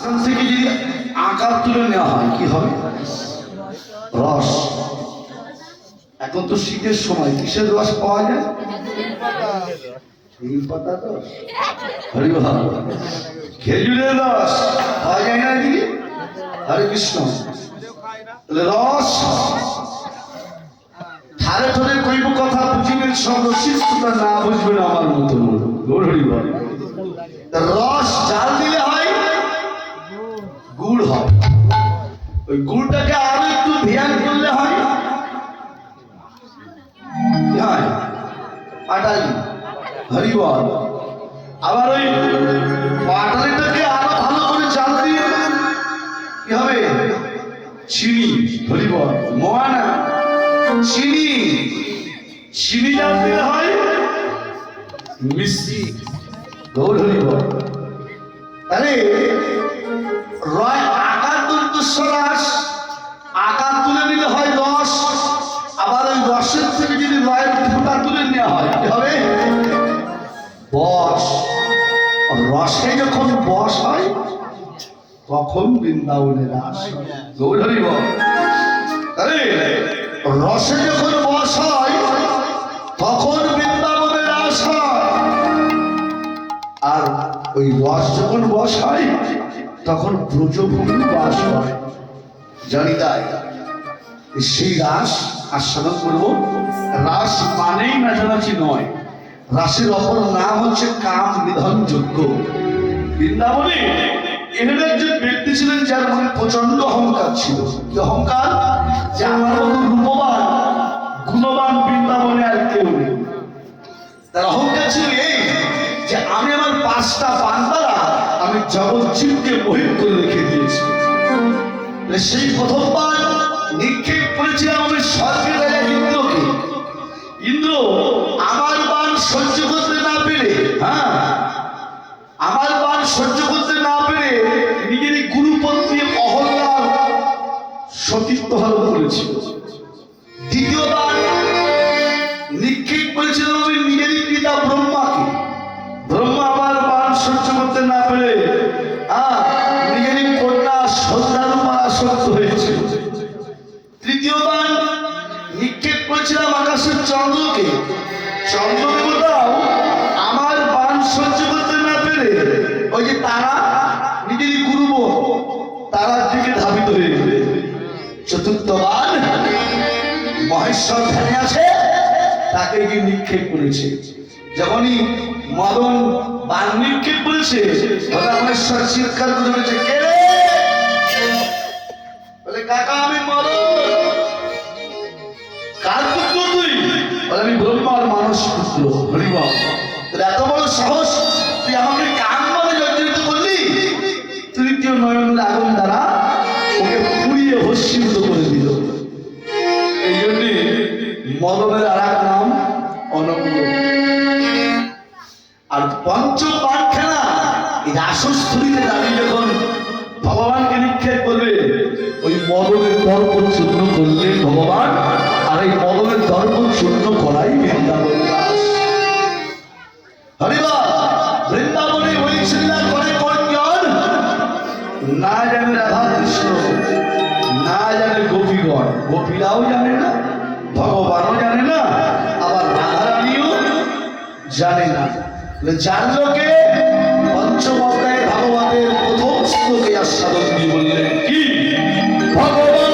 মাঝখান থেকে যদি আকার তুলে নেওয়া হয় কি হবে? রস। এখন তো শীতের সময় কিসের রস পাওয়া যায়? নিম পাতার রস, হরি বল। খেজুরের রস পাওয়া যায় না এদিকে? হরে কৃষ্ণ। রস ধারে ধরে কইব কথা বুঝিবেন সব রসিকতা, না বুঝবেন আমার মতো হরি বল। রস জাল দিলে হয় গুড় হয়, ওই গুড়টাকে আরো একটু ধ্যান করলে হয় পাটালি, হরি বল। আবার ওই পাটালিটাকে আরো ভালো করে জাল দিয়ে কি হবে? চিনি, হরি বল। মোয়ানা চিনি, চিনি জাল দিলে হয় মিষ্টি, গৌর হরি বল। তাহলে রয় আকার দুর্দশরাস, আকার তুলে নিলে হয় রস। আবার ওই রসের থেকে যদি রয়ের ফুটা তুলে নেওয়া হয় কি হবে? বস। রসে যখন বস হয় তখন বৃন্দাবনের রাস, গৌর হরি বল। আরে রসে যখন বস হয় তখন বৃন্দাবনের রাস হয়, আর ওই রস যখন বস হয় তখন ব্রজভূমি বাস হয়। জানি তাই সেই রাস আস্বাদন করবো। রাস মানেই নাচানাচি নয়, রাসের অপর নাম হচ্ছে কাম নিধন যজ্ঞ। বৃন্দাবনে এখানে একজন ব্যক্তি ছিলেন যার মনে প্রচন্ড অহংকার ছিল। কি অহংকার? যে আমার মতো রূপবান গুণবান বৃন্দাবনে আর কেউ নেই। তার অহংকার ছিল এই যে আমি আমার 5টা পান দ্বারা আমি জগৎজীবকে মোহিত করে রেখে দিয়েছি। সেই প্রথমবার নিক্ষেপ করেছিলাম আমি স্বর্গের রাজা ইন্দ্রকে। ইন্দ্র আমার বাণ সহ্য করতে না পেরে, আমার বাণ সহ্য করতে না পেরে নিজেরই গুরুপত্নী অহল্যার সতীত্ব হরণ করেছিল। দ্বিতীয়বার নিক্ষেপ করেছিলাম আমি নিজেরই পিতা ব্রহ্মাকে। ব্রহ্মা আমার বাণ সহ্য করতে না পেরে নিজেরই কন্যা সন্ধ্যারূপা আসক্ত হয়েছিল। তৃতীয়বার নিক্ষেপ করেছিলাম আকাশের চন্দ্রকে। চন্দ্রদেবতাও আমার বাণ সহ্য করতে না পেরে ওই যে তারা নিজেরই গুরু তারার দিকে ধাবিত হয়ে গেলে। চতুর্থবার মহেশ্বর ধ্যানে আছে, তাকে গিয়ে নিক্ষেপ করেছে। যখনই মদন বাণ নিক্ষেপ করেছে মহেশ্বর চিৎকার করে বলেছে, কে রে? বলে কাকা আমি মদন। কার পুত্র তুই? বলে আমি ব্রহ্মার মানস পুত্র। হরি বল। এত বড় সাহস, তুই আমাকে কান বলে জর্জরিত করলি? তৃতীয় নয়নের আগুন দ্বারা ওকে পুড়িয়ে ভস্মীভূত করে দিল। এই জন্যে মদনের আর এক নাম অনঙ্গ। আর পঞ্চম পাঠখানা এই রাসস্থলীতে দাঁড়িয়ে যখন ভগবানকে নিক্ষেপ করবে, ওই মদনের দর্প চূর্ণ করলে ভগবান, আর এই মদনের দর্প চূর্ণ করাই বৃন্দাবন রাস। হরিবল। বৃন্দাবনে ওই লীলা করে কোনজন? না জানে রাধা কৃষ্ণ, না জানে গোপীগণ। গোপীরাও জানে না, ভগবানও জানে না, আবার রাধারানীও জানে না। জানলো কে? পঞ্চম অধ্যায়ে ভাগবতের প্রথম শ্লোকে আস্বাদন দিয়ে বললেন কি? ভগবান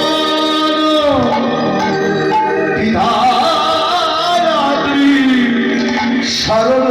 বিধাত্রী শরণ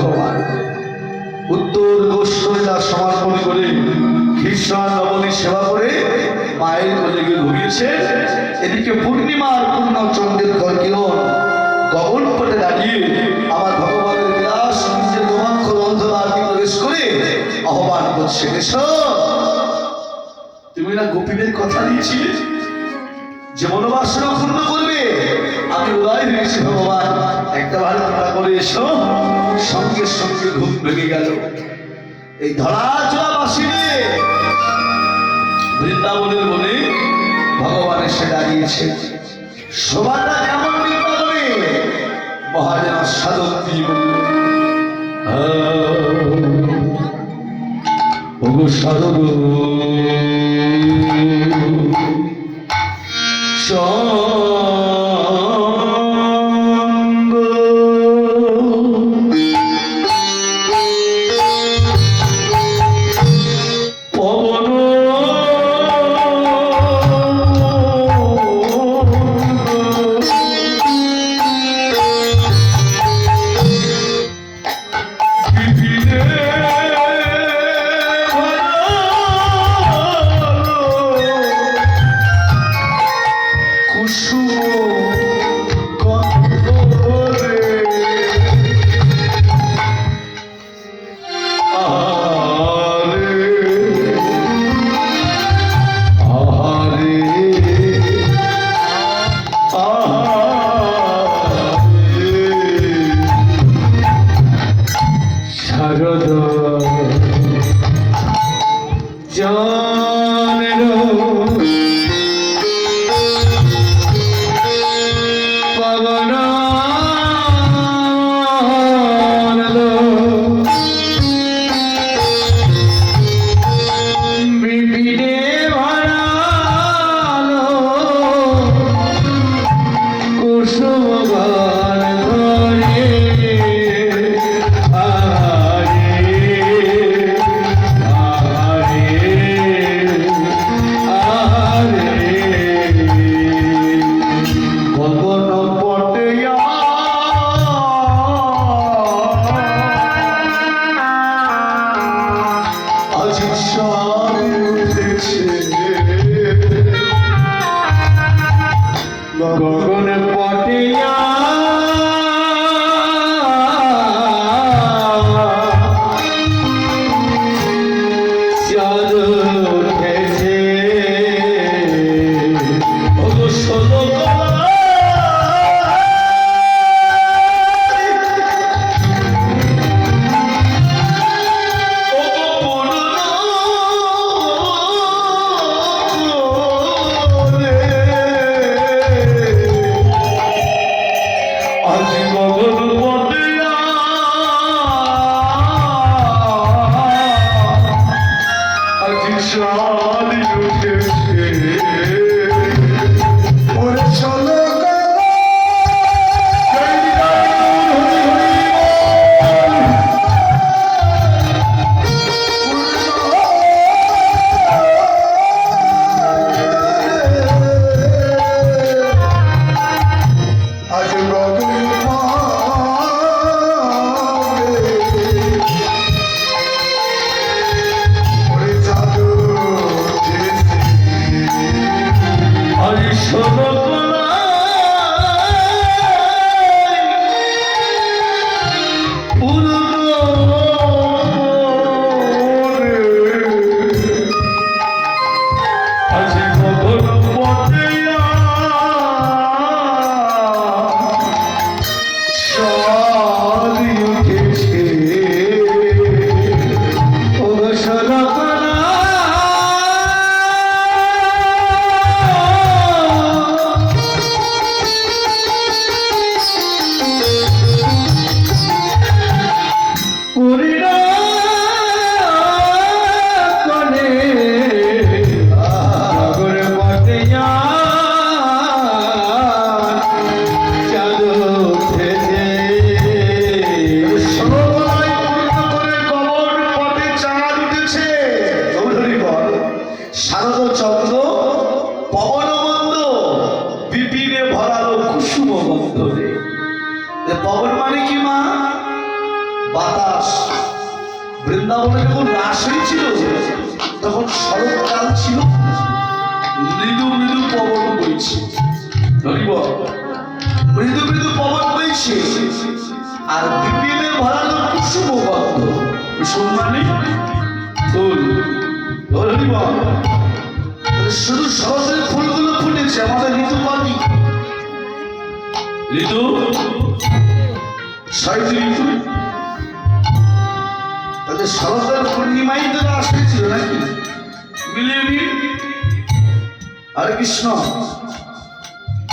ভগবান উত্তর গোস্বরীরা সমর্পণ করে খ্রিস্টান নবমী সেবা করে মায়ের কোলে গিয়ে ঘুমিয়েছে। এদিকে পূর্ণিমার পূর্ণ চন্দ্রের করকিরণ গগন পটে দাঁড়িয়ে আমার ভগবানের বিলাস নিজের রোমাঞ্চকর অন্ধকার প্রবেশ করে আহ্বান করছে, এসো। তুমি না গোপীদের কথা দিয়েছিলে যে মনোবাসনা পূর্ণ করবে, আমি উদয় হয়েছি ভগবান, একটা বার কৃপা করে এসো। সঙ্গে সঙ্গে ঘুম ভেঙে গেল। এই ধরাচলা বাসি নিয়ে বৃন্দাবনের বনে ভগবান এসে দাঁড়িয়েছে। শোভাটা কেমন বৃন্দাবনে মহাজন সাধক দিয়ে বললেন, সাধক পবন মানে কি মা? বাতাস। রাস। বৃন্দাবনে যখন রাস হয়েছিল তখন শরৎকাল ছিল, মৃদু মৃদু পবন বইছে, ধরিব মৃদু মৃদু পবন বইছে, আর বিপিনে ভরানো কুসুম গন্ধ। কুসুম মানে ফুল, ধরিব শুধু শরতের ফুলগুলো ফুটেছে, আমাদের ঋতু পানি, ঋতু ৬টি ঋতু। তাদের শরতের পূর্ণিমাই তো রাস হয়েছিল নাকি, মিলিয়ে নিন। হরে কৃষ্ণ।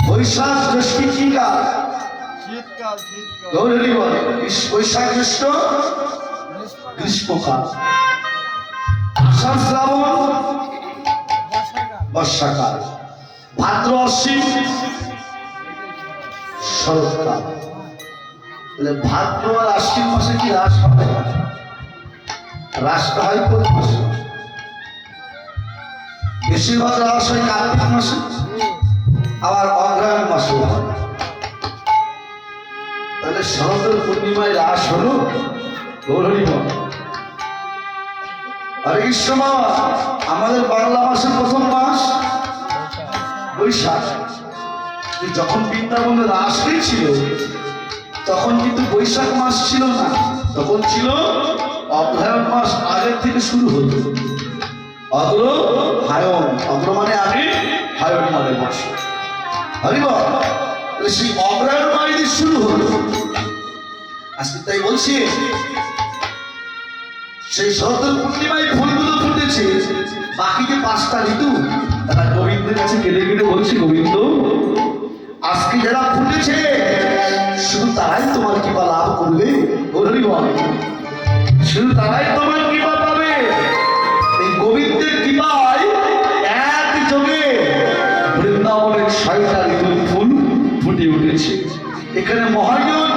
বৈশাখ জ্যৈষ্ঠী কি কাল? গৌরী বলে বৈশাখ জ্যৈষ্ঠ গ্রীষ্মকাল, আষাঢ় শ্রাবণ বর্ষাকাল, ভাদ্র অশ্বিন শরৎকাল। ভাদ্র আর আশ্বিন মাসে কি রাস হবে? রাসটা হয় কোন মাসে? বেশিরভাগ রাস হয় কার্তিক মাসে, আবার অগ্রহায়ণ মাসে হয়। তাহলে শরতের পূর্ণিমায় রাস হলো গৌরী। হরে কৃষ্ণ। আমাদের বাংলা মাসের প্রথম মাস বৈশাখ। যখন বৃন্দাবনে রাস হয়েছিল তখন কিন্তু বৈশাখ মাস ছিল না, তখন ছিল অগ্রহায়ণ মাস। আগের থেকে শুরু হতো অগ্রহায়ণ। অগ্র মানে আগে, হায়ণ মানে মাস। হরিব। সেই অগ্রহায়ণ মাস দিয়ে শুরু হলো। আজকে তাই বলছি, সেই শরতের পূর্ণিমায় ফুলগুলো ফুটেছে। বাকি যে ৫টা ঋতু তারা গোবিন্দের কাছে কেঁদে কেঁদে বলছে, গোবিন্দ আজকে যারা ফুটেছে শুধু তারাই তোমার কৃপা লাভ করবে। শুধু তারাই তোমার কৃপা পাবে। এই গোবিন্দের কৃপায় একযোগে বৃন্দাবনের ৬টা ঋতুর ফুল ফুটে উঠেছে। এখানে মহাজন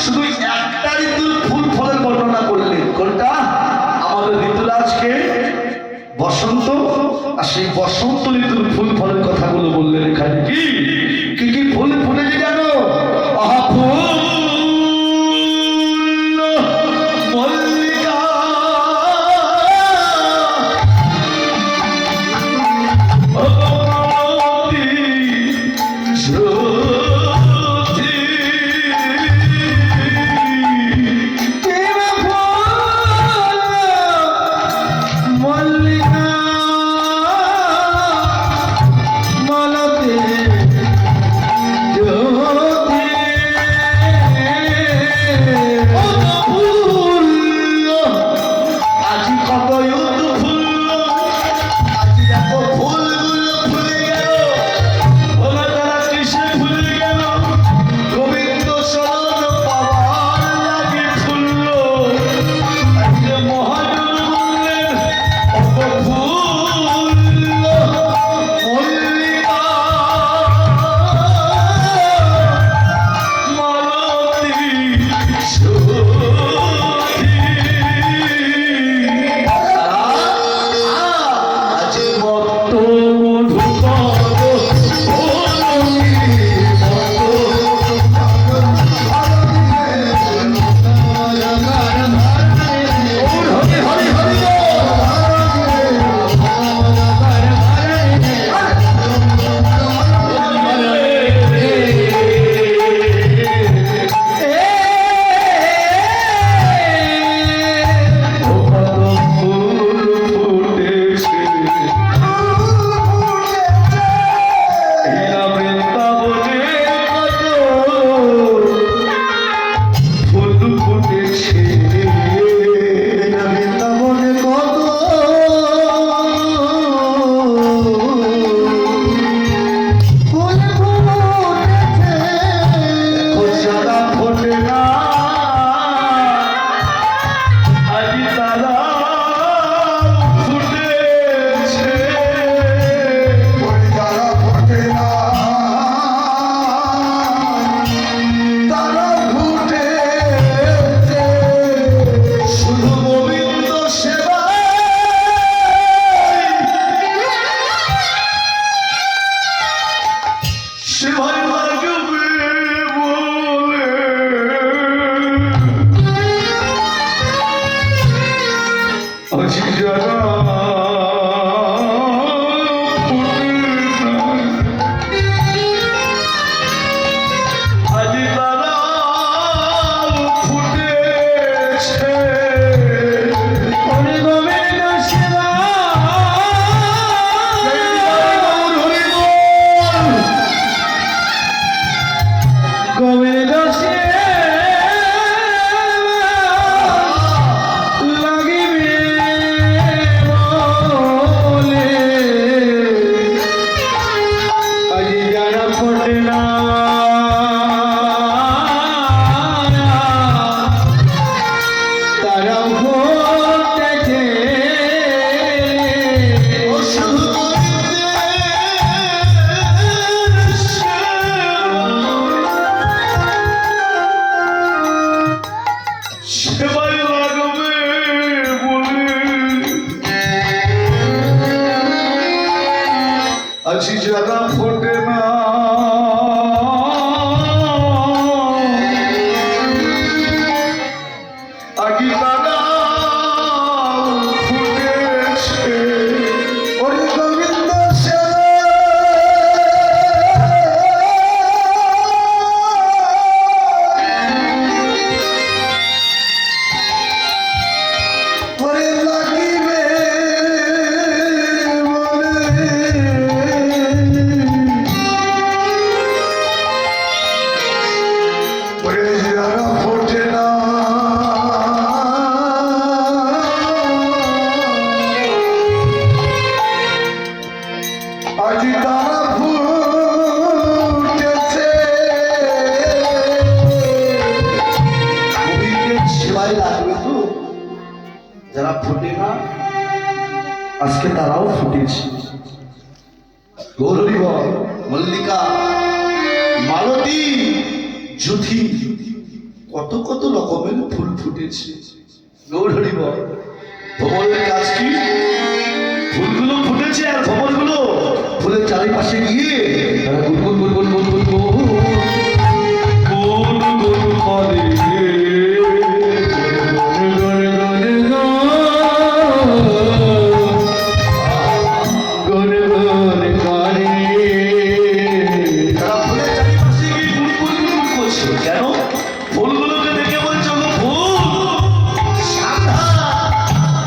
শুধু একটা ঋতুর ফুল ফলের বর্ণনা করলেন। কোনটা? আমাদের ঋতুরাজকে বসন্ত, আর সেই বসন্ত ঋতুর ফুল ফলের কথাগুলো বললেন। এখানে কি কি কি ফুল ফুটেছে জানো? যারা আছি যারা ফোটে না আগে তারা ফুটেছে ওরে গোবিন্দ ওরে লাগিবে যারা ফুটে না আজকে তারাও ফুটেছে গৌরী বল মল্লিকা মালতী যুথি কত কত রকমের ফুল ফুটেছে গৌরী বল ভ্রমণের কাজ কি ফুলগুলো ফুটেছে আর ভ্রমণগুলো ফুলের চারিপাশে গিয়ে তারা গুনগুন গুনগুন গুনগুন গুনগুন করে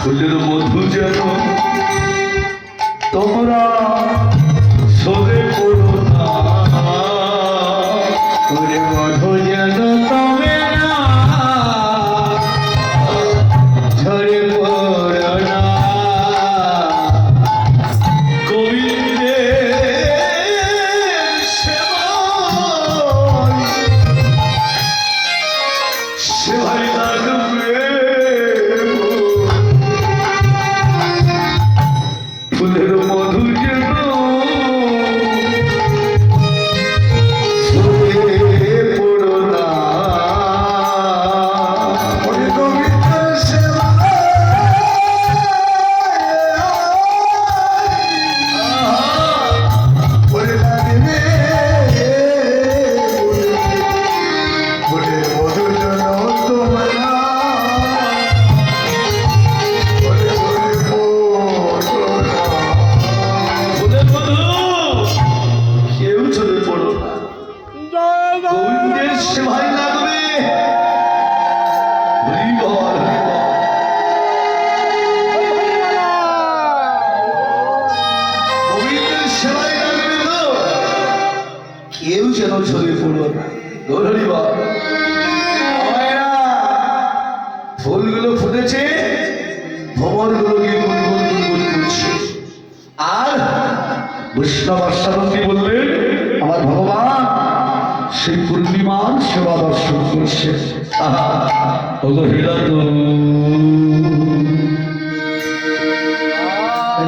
ফুলের মধু যেন তোমরা সরে করো না ফুলের মধু যেন তবে না ঝরে পড়ো না গোবিন্দের সেবায় লাগবে ফুলের মধু যেন সরে পড়ো না গোবিন্দের সেবা লাগবে ফুলের মধু যেন তোমরা কেউ চলে পড়ো না গোবিন্দের সেবায় লাগবে গোবিন্দের সেবায় লাগবে তো কেউ যেন চলে পড়ো না গৌরী বল ফুলগুলো ফুটেছে ভ্রমণগুলো গিয়ে গুনগুন গুনগুন করছে আর বৈষ্ণব আশ্বানন্দী বললেন আমার ভগবান সেই পূর্ণিমার সেবা দর্শন করছে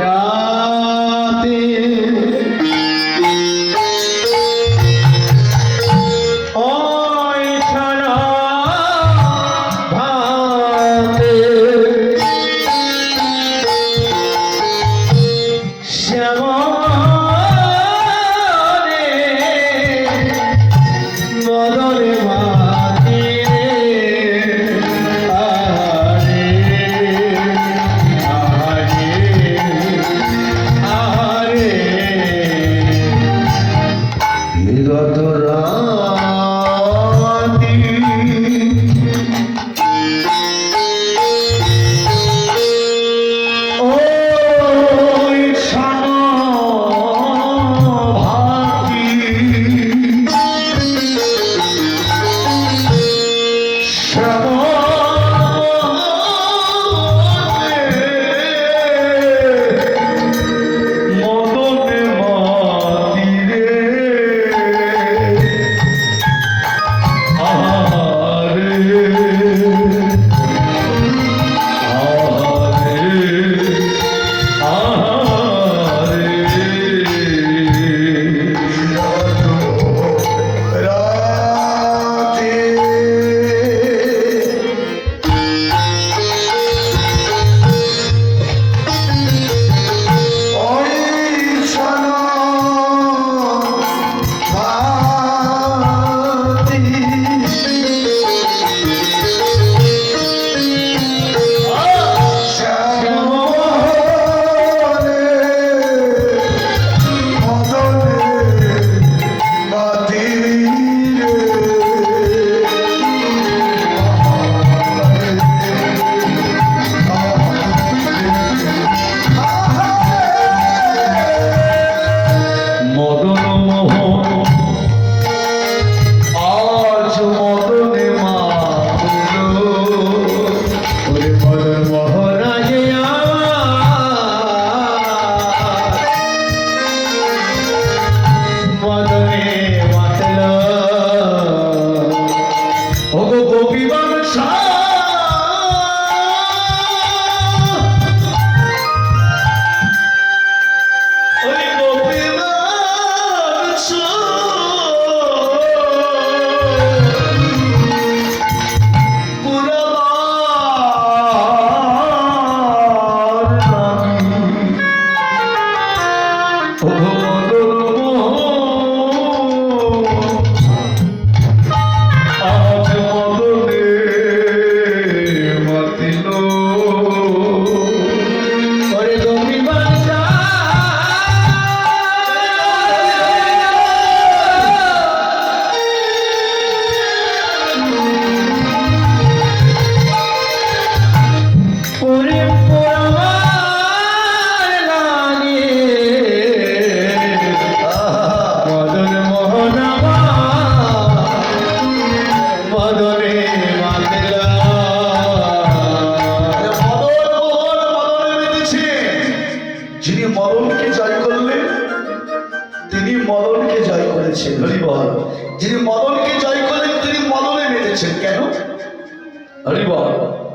রাতে মদরে মাতে আরে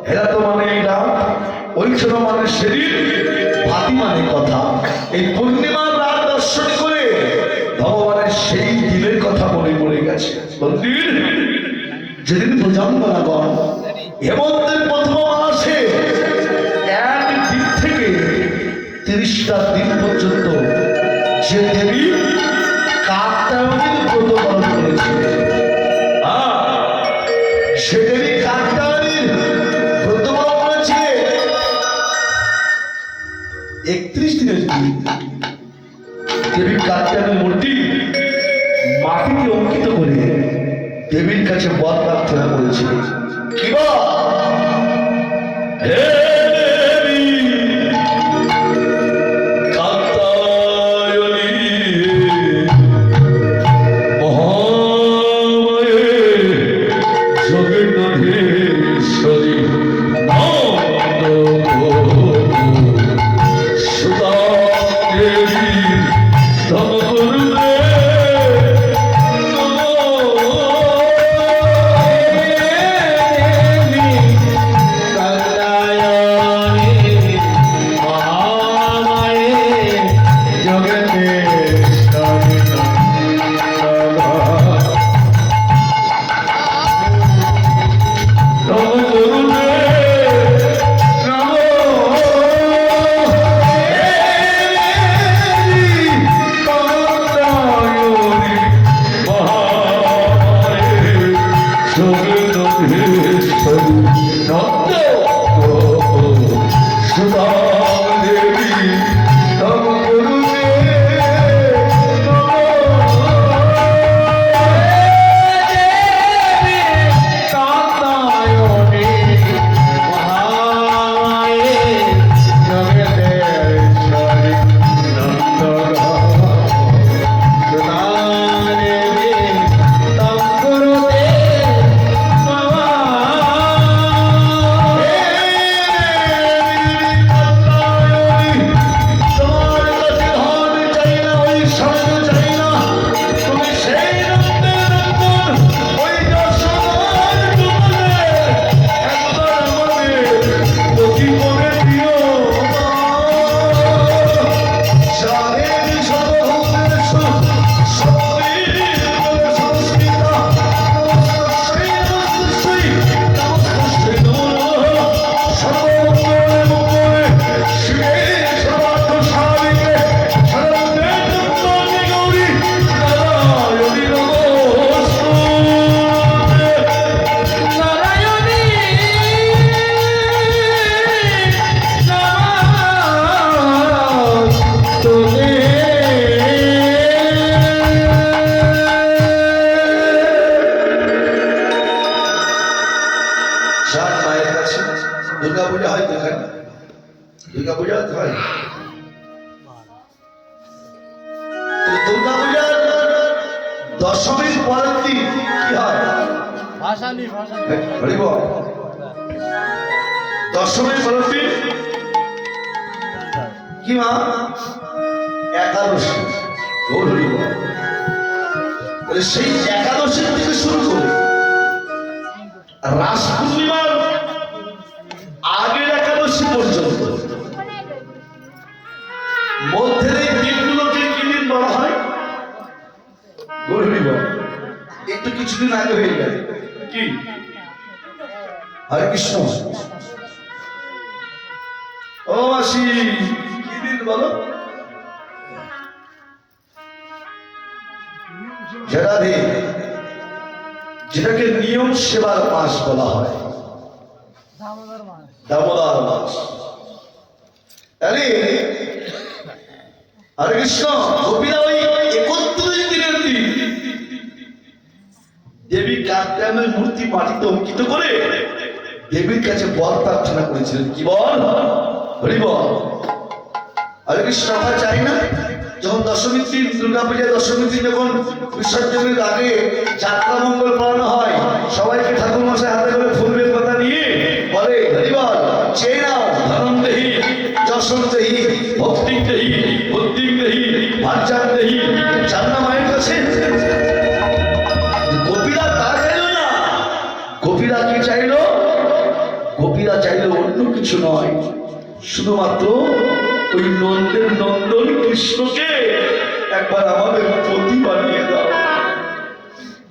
হেরা তো মানে এই রাত, ওইখানে মানে শরীর, ভাতি মানে কথা। এই পূর্ণিমার রাত দর্শন করে ভগবানের সেই দিনের কথা মনে পড়ে গেছে। মন্দির যেদিন প্রজন্মনাগণ হেমন্তের প্রথম মাসে এক দিন থেকে 30টা দিন পর্যন্ত যে দেবী কাত্যায়নীর ব্রত পালন করেছিল, সে দেবী কাত্যায়নীর ব্রত পালন করেছে 31 দিনের দিন। দেবী কাত্যায়নীর মূর্তি মাটিতে অঙ্কিত করে দেবীর কাছে বর প্রার্থনা করেছিল, কি বল? হে দেবী কাত্যায়নী মহামায়ে জগন্নাথেশ্বরী নন্দ সুতা দেবী দশমীর পরের দিন কি হয়? দশমীর পরের দিন কি মা? একাদশী। সেই একাদশীর থেকে শুরু করে রাস পূর্ণিমার আগের একাদশী পর্যন্ত মধ্যের এই দিনগুলোকে কি দিন বলা হয়? একটু কিছুদিন আগে হয়ে গেল কি? হরে কৃষ্ণ। ও মাসি কি দিন বলো? যেটাকে নিয়ম সেবার মাস বলা হয়, দামোদর মাস। আরে হরে কৃষ্ণ। গোপীরা ওই 31 দিনের দিন দেবী কাত্যায়নের মূর্তি মাটিতে অঙ্কিত করে দেবীর কাছে বর প্রার্থনা করেছিলেন, কি বল? হরি বল। হরে কৃষ্ণ। আমরা চাই না যখন দশমীর দিন, দুর্গা পূজা দশমীর দিন যখন বিসর্জনের আগে যাত্রা মঙ্গল পালন হয়, সবাইকে ঠাকুর মশাই হাতে করে ফুলের কথা নিয়ে বলে, হরি বল, চেয়ে নাও ধনম দেহি যশম দেহি ভক্তি দেহি বুদ্ধি দেহি ভার্যান দেহি, জান্না মায়ের কাছে। গোপীরা তা চাইল না। গোপীরা কি চাইল? গোপীরা গোপীরা চাইলে অন্য কিছু নয়, শুধুমাত্র ওই নন্দের নন্দন কৃষ্ণকে একবার আমাদের পতি বানিয়ে দাও,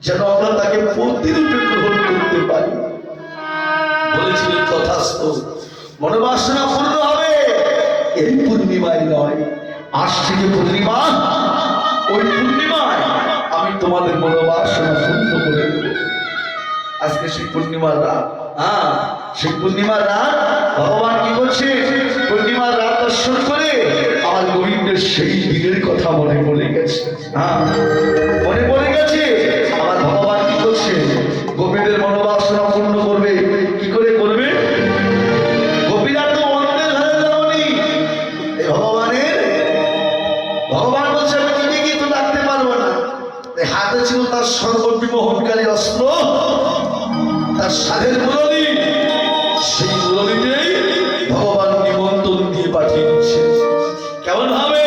যেন আমরা তাকে পতিরূপে গ্রহণ করতে পারি। বলেছিলেন তথাস্তু, মনোবাসনা পূর্ণ হবে এই পূর্ণিমায় নয়, আসছে যে পূর্ণিমা, ওই পূর্ণিমায় আমি তোমাদের মনোবাসনা পূর্ণ করে দেব। আজকে সেই পূর্ণিমার রাত, সেই পূর্ণিমার রাত ভগবান কি করছে, পূর্ণিমার রাত দর্শন করে আমার গোবিন্দের সেই দিনের কথা মনে পড়ে গেছে। মনে পড়ে গেছে আমার ভগবান কি করছে, গোপীদের মনোবাসনা পূর্ণ করবে। কি করে করবে? গোপীরা তো অন্যের ঘরে যাবনি, এই ভগবান বলছে আমি নিজে গিয়ে তো ডাকতে পারবো না। হাতে ছিল তার সর্ববিমোহনকারী অস্ত্র, তার সাধের মুরলী, সেই মুরলীতেই ভগবান নিমন্ত্রণ দিয়ে পাঠিয়ে দিচ্ছে। কেমন ভাবে?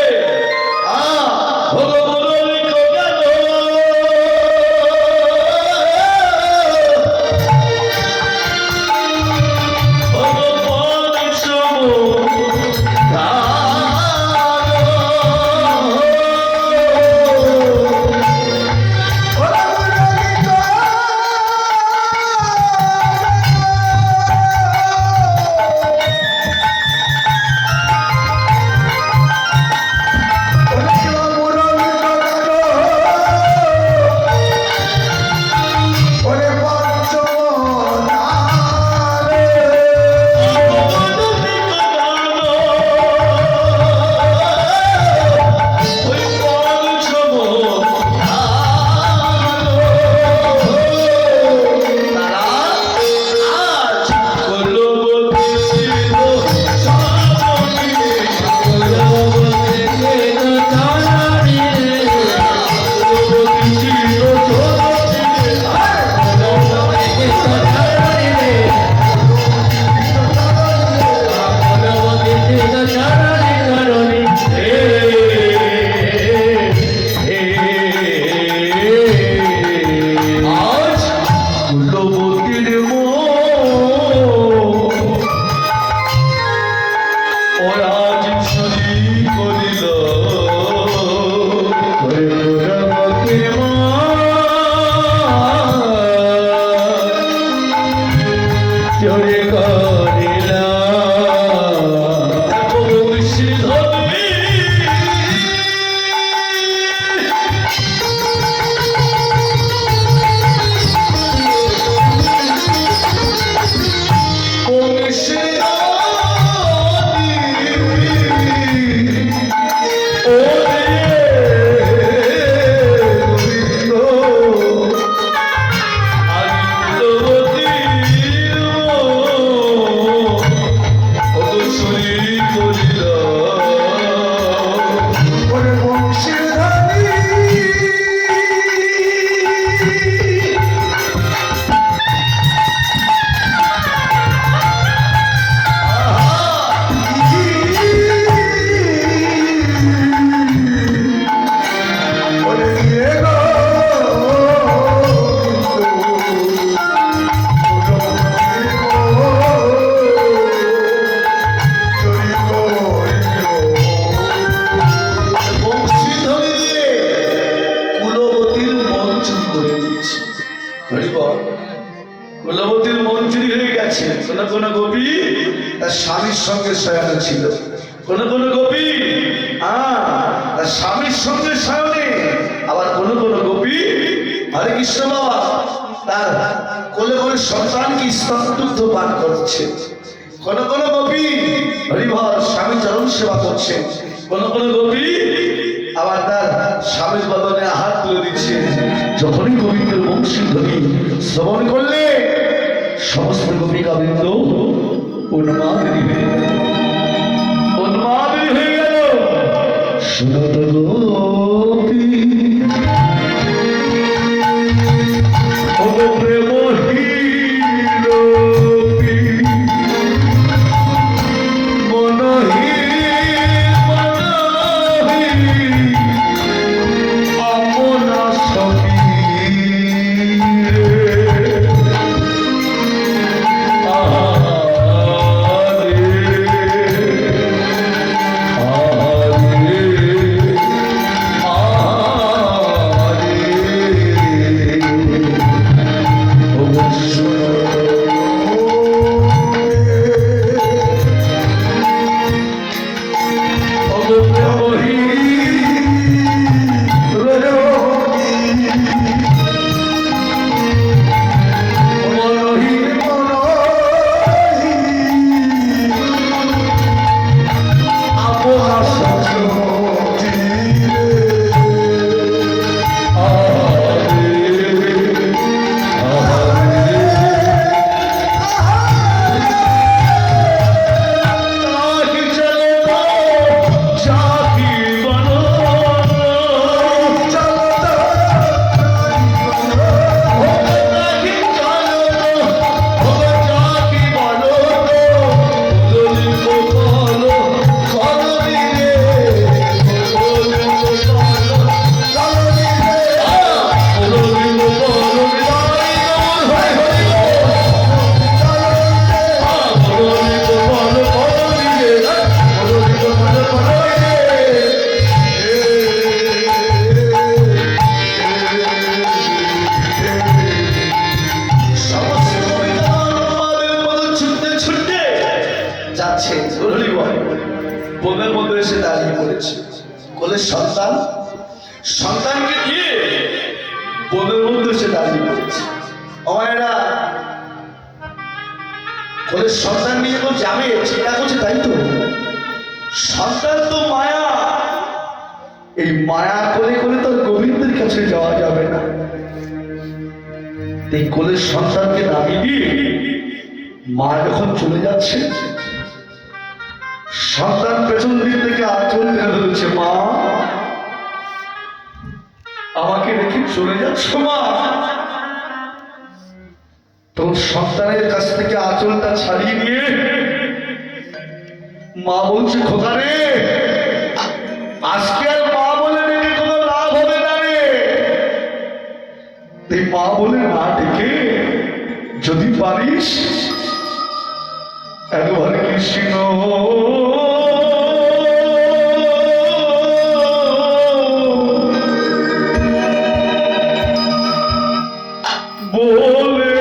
কুলবতীর মন চুরি হয়ে গেছে। কোন কোন গোপী তার স্বামীর সঙ্গে শয়নে ছিল, কোন কোন গোপী তার স্বামীর সঙ্গে শয়নে, আবার কোন কোন গোপী হরে কৃষ্ণ বাবা তার কোলে কোলে সন্তানকে স্তনদুগ্ধ পান করছে, কোন কোন গোপী হরিভর স্বামী চরণ সেবা করছে, কোন কোন গোপী আবার তার স্বামীর বদনে হাত তুলে দিচ্ছে। যখনই গোবিন্দের বংশীধ্বনি শ্রবণ করলে সমস্ত গোপিকাবৃন্দ উন্মাদিনী হয়ে গেল। শুনত গোপী যাচ্ছে বনের মধ্যে এসে দাঁড়িয়ে পড়েছে কোলের সন্তান সন্তানকে দিয়ে বনের মধ্যে এসে দাঁড়িয়ে পড়েছে অমায়েরা কোলের সন্তান নিয়ে তো যাবে চিন্তা করছে তাই তো সন্তান তো মায়া এই মায়া করে করে তো গোবিন্দের কাছে যাওয়া যাবে না এই কোলের সন্তানকে নামিয়ে দিয়ে মা যখন চলে যাচ্ছে সন্তান পেছন দিক থেকে আঁচল ধরেছে মা আমাকে রেখে চলে যাচ্ছ মা তোর সন্তানের কাছ থেকে আঁচলটা ছাড়িয়ে নিয়ে মা বলছে খোকা রে আজকে আর মা বলে ডেকে কোনো লাভ হবে না রে এই মা বলে না ডেকে যদি পারিস একবার কৃষ্ণ বলে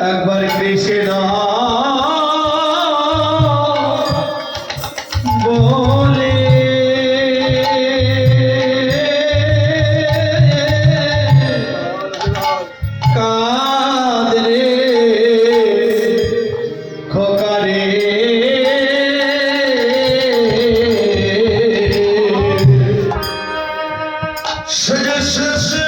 একবার কৃষ্ণ বলে কাঁদ রে খোকা রে সেজে শেষে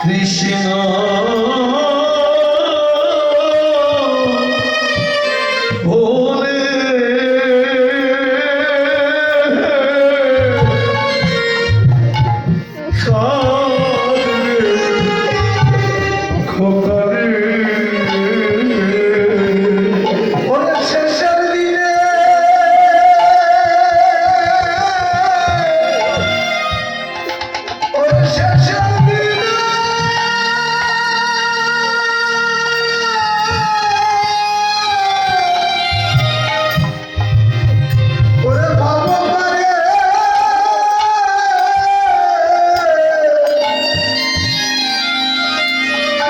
কৃষ্ণ ভোলে খোকা রে ওরে শেষের দিনে ওরে শেষের দিনে ওরে ভগবানে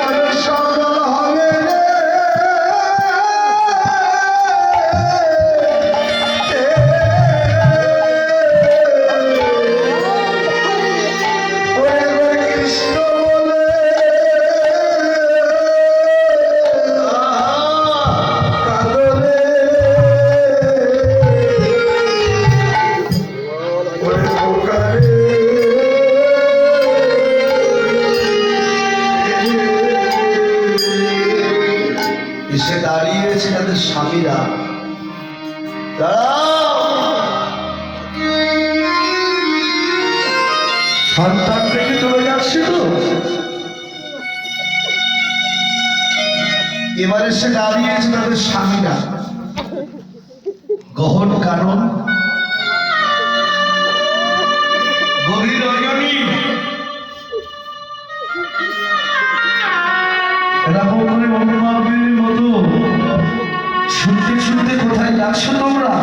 ওরে সকল হবে রে ওরে ওরে কৃষ্ণ বলে কাঁদলে ওরে খোকা রে এসে দাঁড়িয়েছে তাদের স্বামীরা সন্তান থেকে চলে যাচ্ছে তো এবার এসে দাঁড়িয়েছে তাদের স্বামীরা গহন কারণ গভীর রজনী এরকম করে বন্ধুবান্ধবের মতো শুনতে শুনতে কোথায় যাচ্ছ তোমরা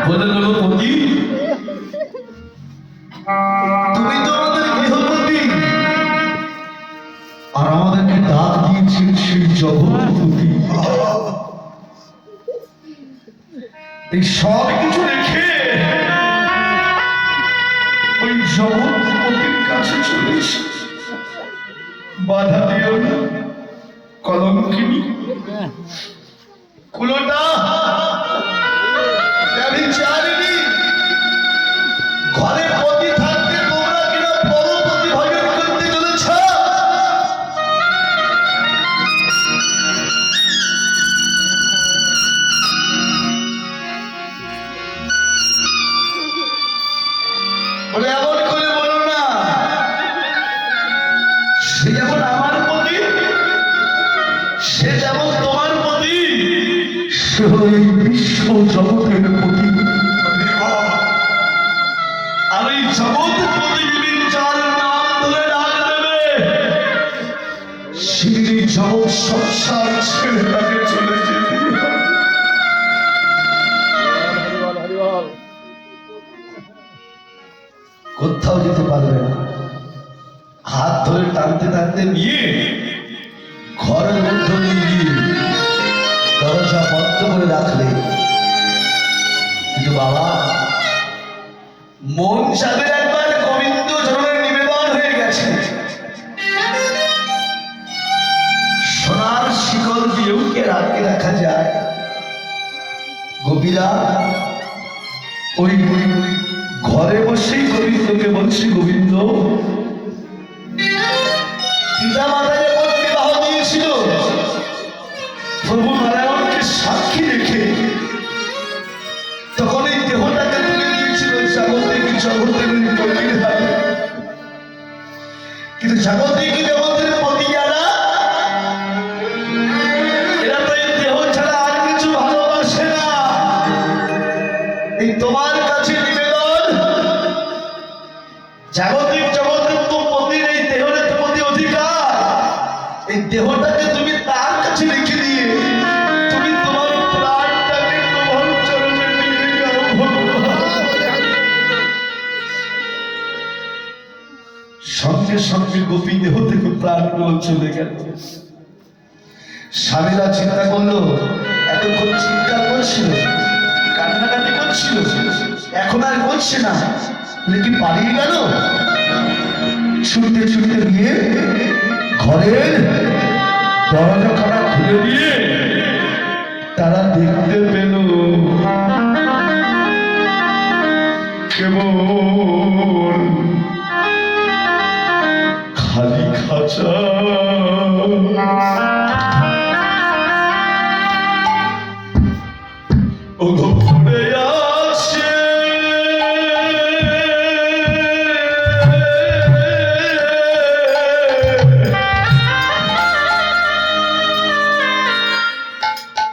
বলে দেবো পতি তুমি তো আমাদের গৃহপতি আর আমাদেরকে ডাক দিয়েছেন সেই জগৎপতি এই সব কিছু রেখে ওই জগৎপতির কাছে চলে এসে বাধা দিও না কলঙ্কিনী কুলোটা আমি জানিনি ঘরে পতি থাকতে তোমরা কিনা পরপতি ভজন করতে চলেছ বলে এমন করে বলো না সে যেমন আমার পতি সে যেমন তোমার পতি সে ওই বিশ্ব জগতের পতি আর এই জগৎ প্রতিদিন যার নাম ধরে ডাক দেবে সেই জগৎ সংসার ছেড়ে তাকে চলে যেতে হবে। কোথাও যেতে পারবে না হাত ধরে টানতে টানতে নিয়ে ঘরের মধ্যে নিয়ে গিয়ে দরজা বন্ধ করে রাখলে কিন্তু বাবা মন যাদের একবার গোবিন্দ চরণের নিবেদন হয়ে গেছে সোনার শিকল দিয়েও কে আটকে রাখা যায় গোপীরা ওই ঘরে বসেই গোবিন্দকে বলছি গোবিন্দ পিতা মাতা যখন বিবাহ দিয়েছিল প্রভু নারায়ণকে সাক্ষী রেখে তখন এই দেহটাকে তুলে দিয়েছিল জগতের জগতের কিন্তু জাগতিক জগতের প্রতি যারা, এরা তো এই দেহ ছাড়া আর কিছু ভালোবাসে না। এই তোমার কাছে নিবেদন, জাগতিক জগতের তো প্রতির এই দেহের প্রতি অধিকার। এই দেহটাকে তুমি তার কাছে রেখে দিয়ে তুমি তোমার প্রাণটাকে তোমার চরণে নিয়ে যাও ভগবান। সঙ্গে সঙ্গে গোপী দেহ থেকে প্রাণগুলো চলে গেল। স্বামীরা চিন্তা করলো, এতক্ষণ চিন্তা করছিল, কান্নাকাটি করছিল, এখন আর করছে না, কি পালিয়ে গেল? ছুটতে ছুটতে গিয়ে ঘরের দরজাখানা খুলে দিয়ে তারা দেখতে পেল কেবল খালি খাঁচা। ও ঘুরে আছে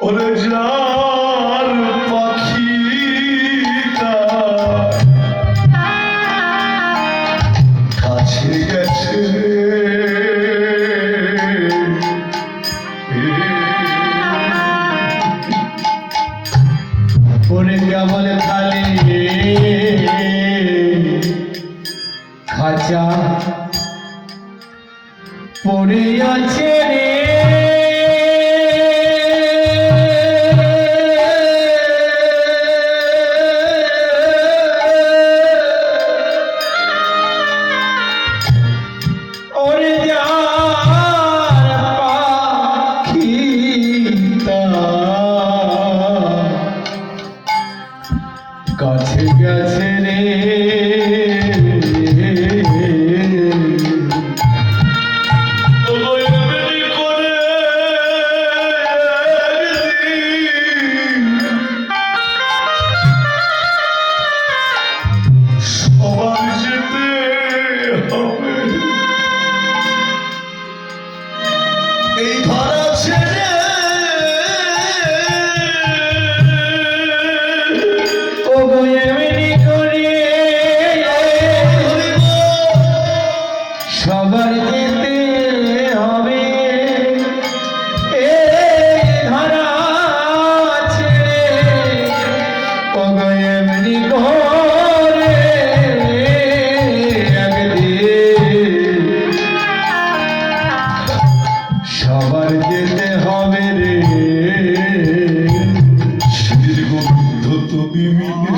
ওরে যার পাখিটা কাছে গেছে। ওরে কেবল খালি খাঁচা পড়ে আছে রে। ওরে যার পাখিটা কাছে গেছে রে। সবার যেতে হবে এই ধরা ছেড়ে। ও গো এমনি করে সবার যেতে হবে এই ধরা ছেড়ে। ও গো এমনি করে একদিন সবার যেতে হবে রে। সেদিন গোবিন্দ তুমি মিলে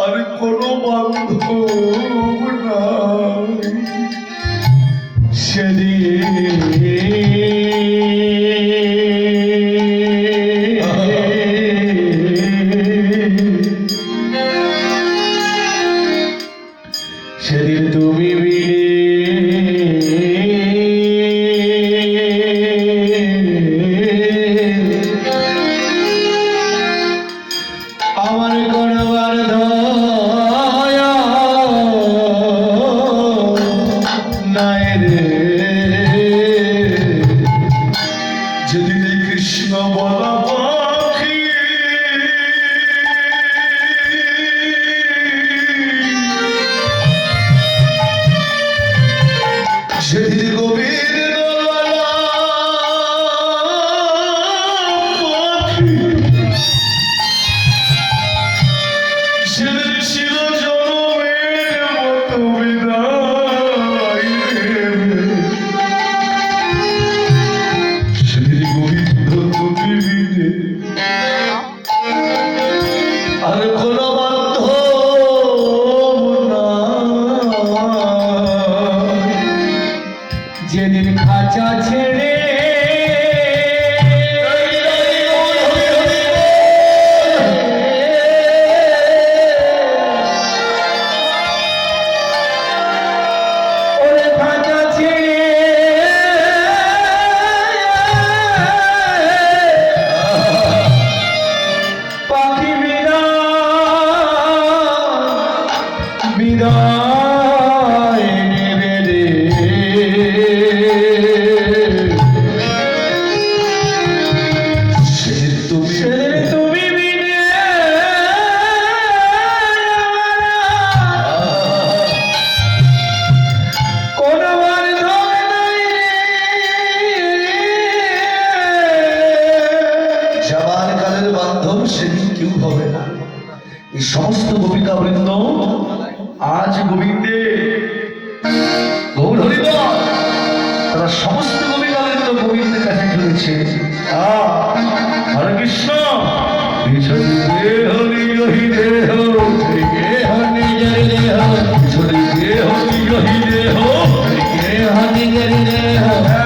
আর কোনো বান্ধব নাই। সেদিন তুমি আমার করবার দয়া নাই রে। যেদিন এই কৃষ্ণ বলা পাখি সেদিন গোবিন্দ বলা পাখি সেদিন ছিল জনমের মতো বিদায় দেবে। সেদিন গোবিন্দ তুমি বিদে আর কোনো বান্ধব নাই। যেদিন খাঁচা ছেড়ে ওরে খাঁচা ছেড়ে পাখি বিদায় আছে গোবিন্দে গৌর হরিবল তারা সমস্ত গোবিন্দের তো গোবিন্দের কাছে চলেছে হরে কৃষ্ণ বিছড়ি দেহ নিরহি দেহ দেহ নিজের দেহ বিছড়ি দেহ নিরহি দেহ দেহ নিজের দেহ